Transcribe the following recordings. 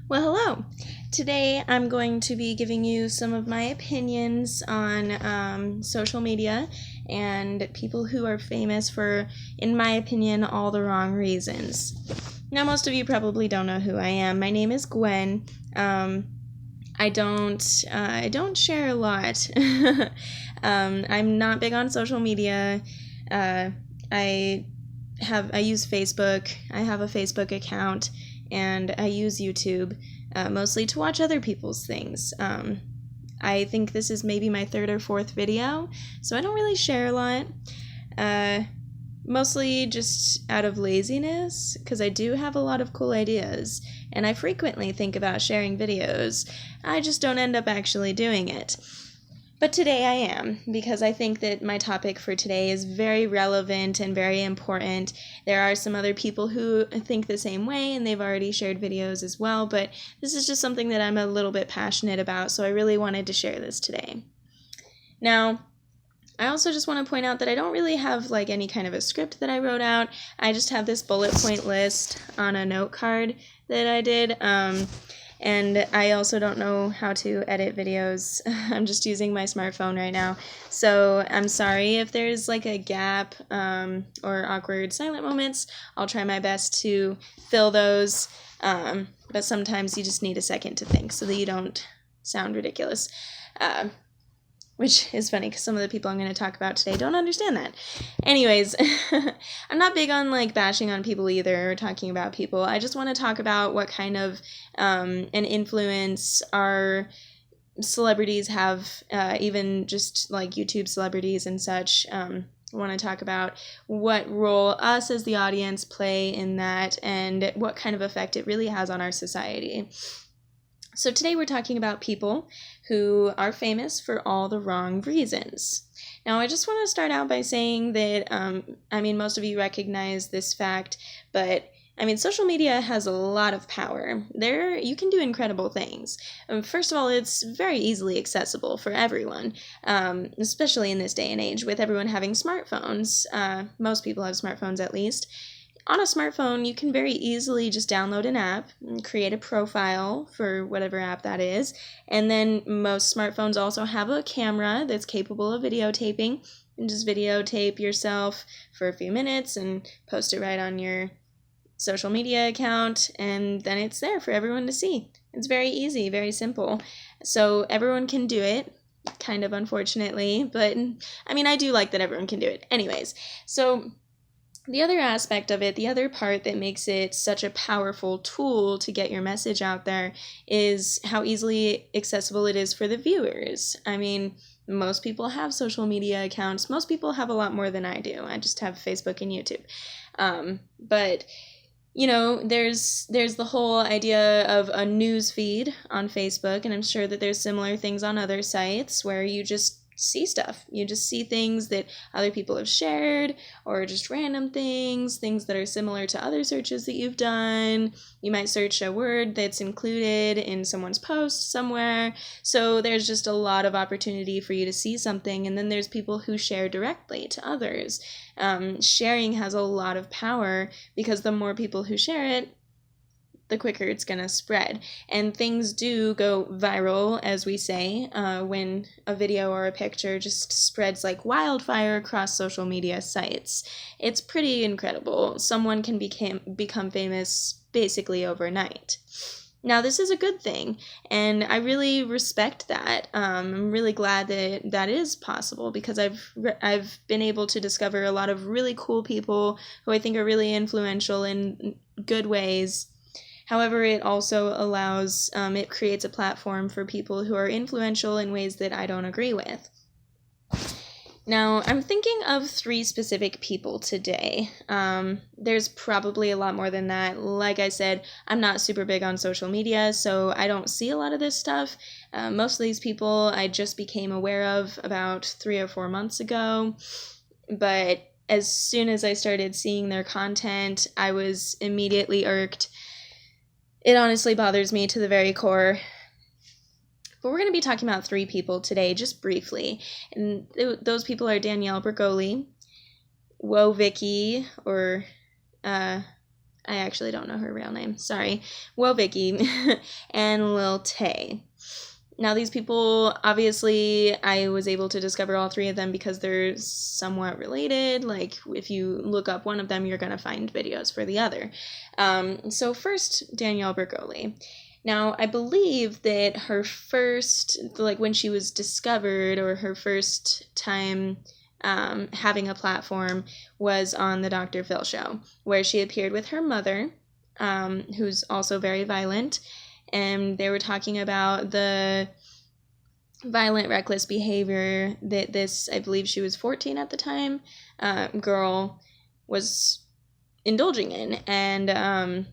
Well, hello. Today I'm going to be giving you some of my opinions on social media and people who are famous for, in my opinion, all the wrong reasons. Now, most of you probably don't know who I am. My name is Gwen. I don't share a lot. I'm not big on social media. I use Facebook. I have a Facebook account, and I use YouTube mostly to watch other people's things. I think this is maybe my third or fourth video, so I don't really share a lot. Mostly just out of laziness, because I do have a lot of cool ideas, and I frequently think about sharing videos. I just don't end up actually doing it. But today I am, because I think that my topic for today is very relevant and very important. There are some other people who think the same way, and they've already shared videos as well, but this is just something that I'm a little bit passionate about, so I really wanted to share this today. Now, I also just want to point out that I don't really have any kind of a script that I wrote out. I just have this bullet point list on a note card that I did. And I also don't know how to edit videos. I'm just using my smartphone right now. So I'm sorry if there's a gap or awkward silent moments. I'll try my best to fill those. But sometimes you just need a second to think so that you don't sound ridiculous. Which is funny because some of the people I'm going to talk about today don't understand that. Anyways, I'm not big on bashing on people either or talking about people. I just want to talk about what kind of an influence our celebrities have, even just YouTube celebrities and such. I want to talk about what role us as the audience play in that and what kind of effect it really has on our society. So today we're talking about people who are famous for all the wrong reasons. Now, I just want to start out by saying that, most of you recognize this fact, but social media has a lot of power. You can do incredible things. First of all, it's very easily accessible for everyone, especially in this day and age with everyone having smartphones. Most people have smartphones at least. On a smartphone, you can very easily just download an app and create a profile for whatever app that is. And then most smartphones also have a camera that's capable of videotaping. And just videotape yourself for a few minutes and post it right on your social media account. And then it's there for everyone to see. It's very easy, very simple. So everyone can do it. Kind of unfortunately. But I do like that everyone can do it. Anyways, so the other aspect of it, the other part that makes it such a powerful tool to get your message out there is how easily accessible it is for the viewers. Most people have social media accounts. Most people have a lot more than I do. I just have Facebook and YouTube. But there's the whole idea of a news feed on Facebook, and I'm sure that there's similar things on other sites where you just see stuff. You just see things that other people have shared, or just random things that are similar to other searches that you've done. You might search a word that's included in someone's post somewhere. So there's just a lot of opportunity for you to see something, and then there's people who share directly to others. Sharing has a lot of power because the more people who share it, the quicker it's going to spread. And things do go viral, as we say, when a video or a picture just spreads like wildfire across social media sites. It's pretty incredible. Someone can become famous basically overnight. Now, this is a good thing, and I really respect that. I'm really glad that that is possible because I've been able to discover a lot of really cool people who I think are really influential in good ways. However, it also it creates a platform for people who are influential in ways that I don't agree with. Now, I'm thinking of 3 specific people today. There's probably a lot more than that. Like I said, I'm not super big on social media, so I don't see a lot of this stuff. Most of these people I just became aware of about 3 or 4 months ago, but as soon as I started seeing their content, I was immediately irked. It honestly bothers me to the very core. But we're going to be talking about 3 people today, just briefly. And those people are Danielle Bregoli, Woah Vicky, or I actually don't know her real name. Sorry. Wovicki and Lil Tay. Now, these people, obviously, I was able to discover all three of them because they're somewhat related. Like, if you look up one of them, you're going to find videos for the other. So first, Danielle Bregoli. Now, I believe that her first, like when she was discovered, or her first time having a platform, was on the Dr. Phil show, where she appeared with her mother, who's also very violent. And they were talking about the violent, reckless behavior that this, I believe she was 14 at the time, girl was indulging in. And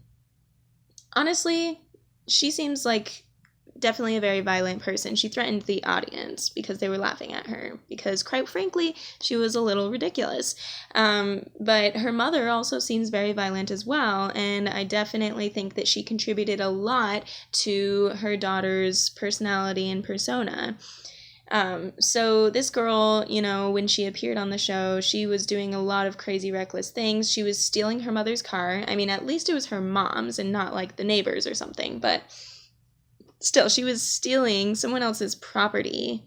honestly, she seems like definitely a very violent person. She threatened the audience because they were laughing at her, because quite frankly, she was a little ridiculous. But her mother also seems very violent as well, and I definitely think that she contributed a lot to her daughter's personality and persona. So this girl, you know, when she appeared on the show, she was doing a lot of crazy, reckless things. She was stealing her mother's car. I mean, at least it was her mom's and not like the neighbor's or something, but still, she was stealing someone else's property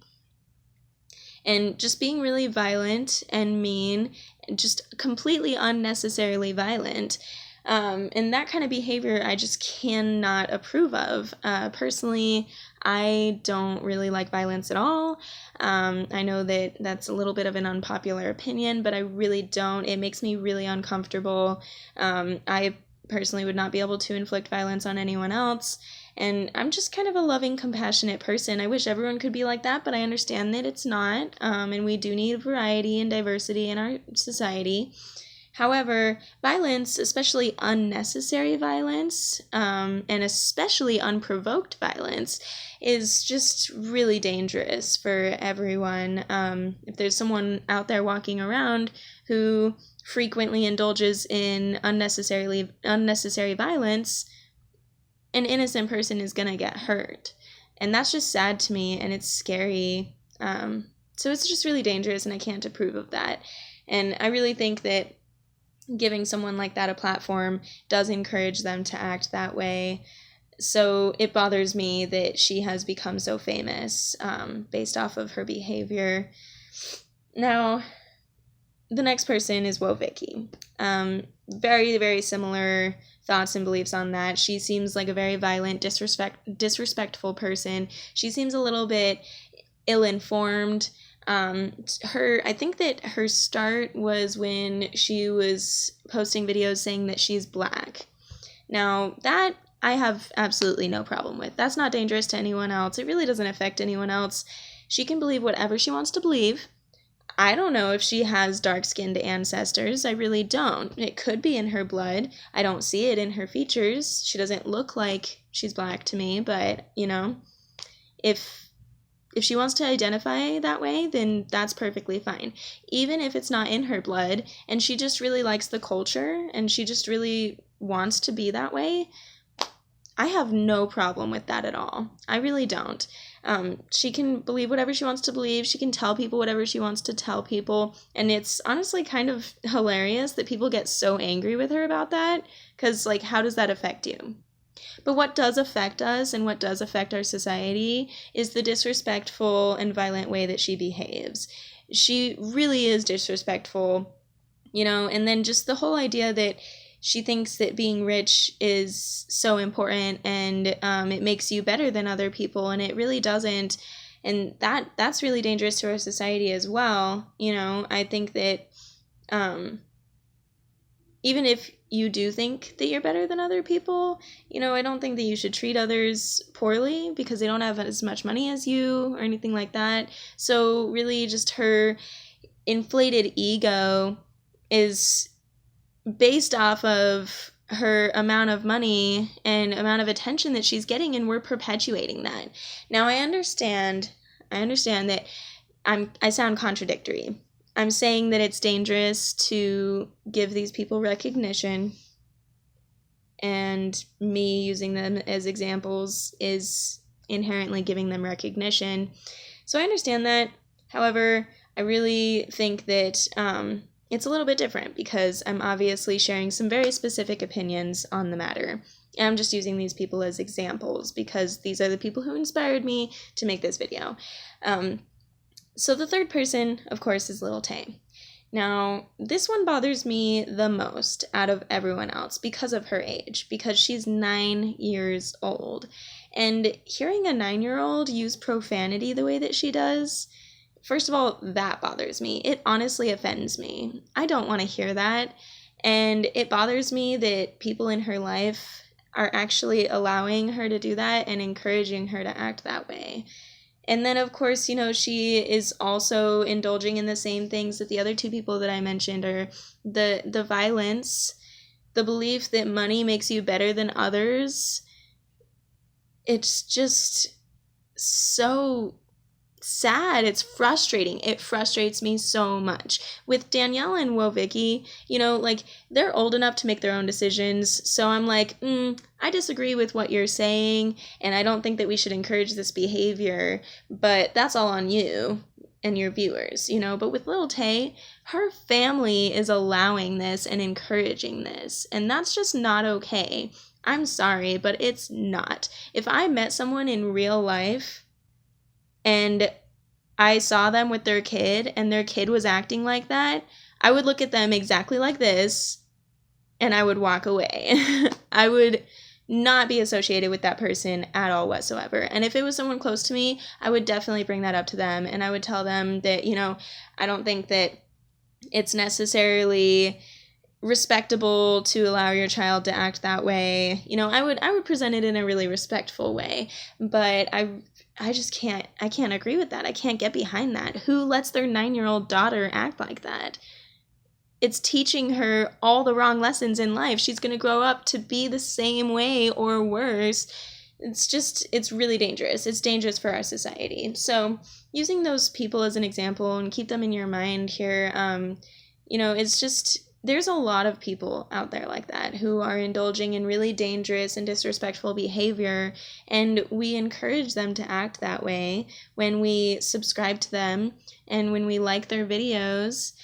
and just being really violent and mean, just completely unnecessarily violent. And that kind of behavior I just cannot approve of. Personally, I don't really like violence at all. I know that that's a little bit of an unpopular opinion, but I really don't. It makes me really uncomfortable. I personally would not be able to inflict violence on anyone else. And I'm just kind of a loving, compassionate person. I wish everyone could be like that, but I understand that it's not. And we do need variety and diversity in our society. However, violence, especially unnecessary violence, and especially unprovoked violence, is just really dangerous for everyone. If there's someone out there walking around who frequently indulges in unnecessary violence, an innocent person is going to get hurt. And that's just sad to me, and it's scary. So it's just really dangerous, and I can't approve of that. And I really think that giving someone like that a platform does encourage them to act that way. So it bothers me that she has become so famous based off of her behavior. Now, the next person is Wovicki. Very, very similar thoughts and beliefs on that. She seems like a very violent, disrespectful person. She seems a little bit ill-informed. I think that her start was when she was posting videos saying that she's black. Now, that I have absolutely no problem with. That's not dangerous to anyone else. It really doesn't affect anyone else. She can believe whatever she wants to believe. I don't know if she has dark-skinned ancestors. I really don't. It could be in her blood. I don't see it in her features. She doesn't look like she's black to me, but, you know, if she wants to identify that way, then that's perfectly fine. Even if it's not in her blood, and she just really likes the culture, and she just really wants to be that way, I have no problem with that at all. I really don't. She can believe whatever she wants to believe. She can tell people whatever she wants to tell people. And it's honestly kind of hilarious that people get so angry with her about that. Because, like, how does that affect you? But what does affect us and what does affect our society is the disrespectful and violent way that she behaves. She really is disrespectful, you know, and then just the whole idea that she thinks that being rich is so important and it makes you better than other people, and it really doesn't. And that's really dangerous to our society as well. You know, I think that even if you do think that you're better than other people, you know, I don't think that you should treat others poorly because they don't have as much money as you or anything like that. So really just her inflated ego is based off of her amount of money and amount of attention that she's getting, and we're perpetuating that. Now, I understand that I sound contradictory. I'm saying that it's dangerous to give these people recognition, and me using them as examples is inherently giving them recognition. So I understand that. However, I really think that it's a little bit different because I'm obviously sharing some very specific opinions on the matter. And I'm just using these people as examples because these are the people who inspired me to make this video. So the third person, of course, is Lil Tay. Now, this one bothers me the most out of everyone else because of her age, because she's 9 years old. And hearing a 9-year-old use profanity the way that she does, first of all, that bothers me. It honestly offends me. I don't want to hear that. And it bothers me that people in her life are actually allowing her to do that and encouraging her to act that way. And then, of course, she is also indulging in the same things that the other two people that I mentioned are the violence, the belief that money makes you better than others. It's just so sad. It's frustrating. It frustrates me so much. With Danielle and Wovicki, they're old enough to make their own decisions. So I'm like, I disagree with what you're saying, and I don't think that we should encourage this behavior, but that's all on you and your viewers, But with Lil Tay, her family is allowing this and encouraging this, and that's just not okay. I'm sorry, but it's not. If I met someone in real life and I saw them with their kid and their kid was acting like that, I would look at them exactly like this and I would walk away. I would not be associated with that person at all whatsoever. And if it was someone close to me, I would definitely bring that up to them and I would tell them that, I don't think that it's necessarily respectable to allow your child to act that way. I would present it in a really respectful way, but I just can't agree with that. I can't get behind that. Who lets their 9-year-old daughter act like that? It's teaching her all the wrong lessons in life. She's going to grow up to be the same way or worse. It's really dangerous. It's dangerous for our society. So using those people as an example and keep them in your mind here, it's just, there's a lot of people out there like that who are indulging in really dangerous and disrespectful behavior, and we encourage them to act that way when we subscribe to them and when we like their videos.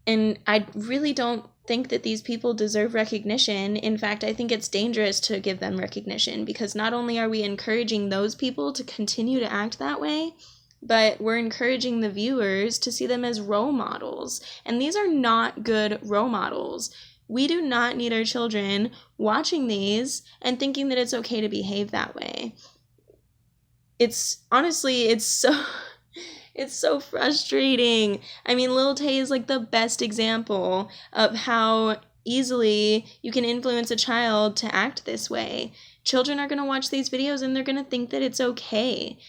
And I really don't think that these people deserve recognition. In fact, I think it's dangerous to give them recognition because not only are we encouraging those people to continue to act that way, but we're encouraging the viewers to see them as role models. And these are not good role models. We do not need our children watching these and thinking that it's okay to behave that way. It's so frustrating. I mean, Lil Tay is like the best example of how easily you can influence a child to act this way. Children are going to watch these videos and they're going to think that it's okay.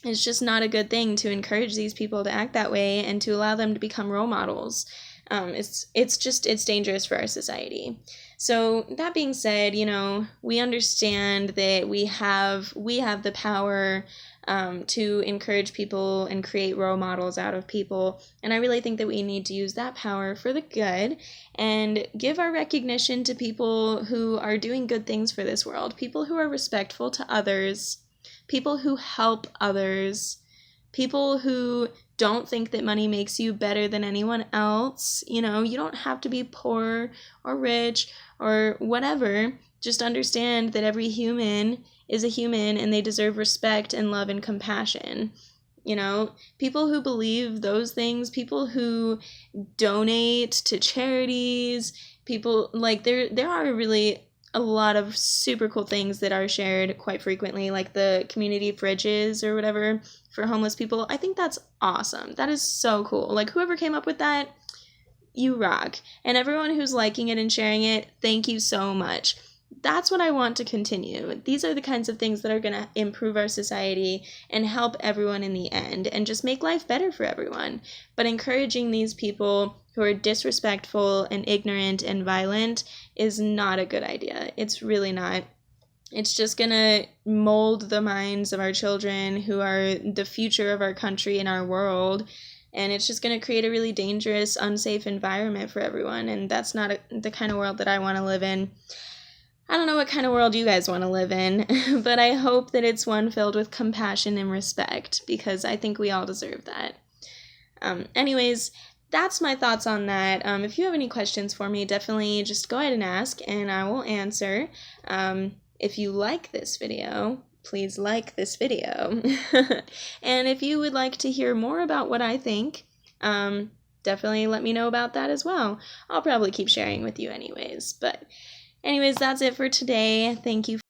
It's just not a good thing to encourage these people to act that way and to allow them to become role models. It's dangerous for our society. So that being said, we understand that we have the power to encourage people and create role models out of people. And I really think that we need to use that power for the good and give our recognition to people who are doing good things for this world, people who are respectful to others, people who help others, people who don't think that money makes you better than anyone else. You don't have to be poor or rich or whatever. Just understand that every human is a human and they deserve respect and love and compassion. People who believe those things, people who donate to charities, people there are really a lot of super cool things that are shared quite frequently, like the community fridges or whatever for homeless people. I think that's awesome. That is so cool. Whoever came up with that, you rock. And everyone who's liking it and sharing it, thank you so much. That's what I want to continue. These are the kinds of things that are going to improve our society and help everyone in the end and just make life better for everyone. But encouraging these people who are disrespectful and ignorant and violent is not a good idea. It's really not. It's just going to mold the minds of our children who are the future of our country and our world. And it's just going to create a really dangerous, unsafe environment for everyone. And that's not the kind of world that I want to live in. I don't know what kind of world you guys want to live in, but I hope that it's one filled with compassion and respect, because I think we all deserve that. Anyways, that's my thoughts on that. If you have any questions for me, definitely just go ahead and ask, and I will answer. If you like this video, please like this video. And if you would like to hear more about what I think, definitely let me know about that as well. I'll probably keep sharing with you anyways. But anyways, that's it for today. Thank you.